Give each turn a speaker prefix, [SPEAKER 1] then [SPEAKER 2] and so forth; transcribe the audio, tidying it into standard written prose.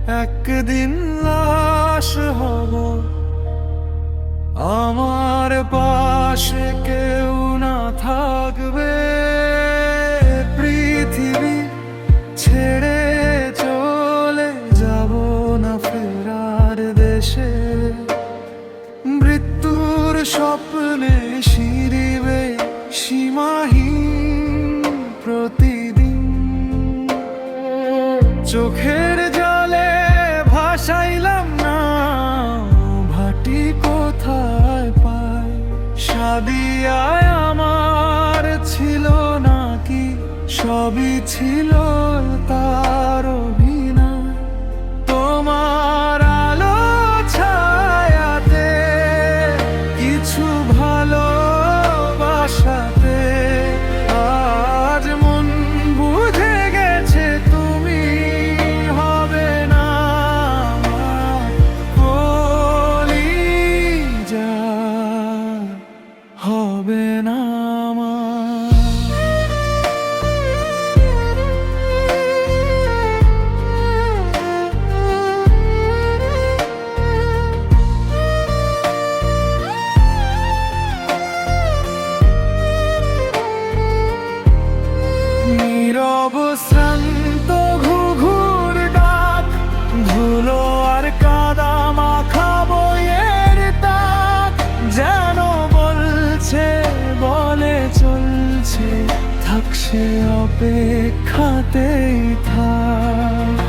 [SPEAKER 1] একদিন লাশ হব, আমার পাশে কেউ না থাকবে। পৃথিবী ছেড়ে চলে যাব না ফেরার দেশে। মৃত্যুর স্বপ্নে শিরিবে সীমাহীন প্রতিদিন। চোখের জলে ভাসাইলাম না ভাটি কোথায় পাই। সাদিয়ায় আমার ছিল নাকি সবই ছিল তার অভিনয়। তোমার আলো ছায়াতে কিছু ভালোবাসাতে আজ মন বুঝে গেছে তুমি হবে না আমার কলিজা, হবে না আমার। নীরব শ্রান্ত ঘুঘুর ডাক, ধুলো আর কাদা মাখা বইয়ের তাক যেন বলছে বলে চলছে থাক সে অপেক্ষাতেই থাক।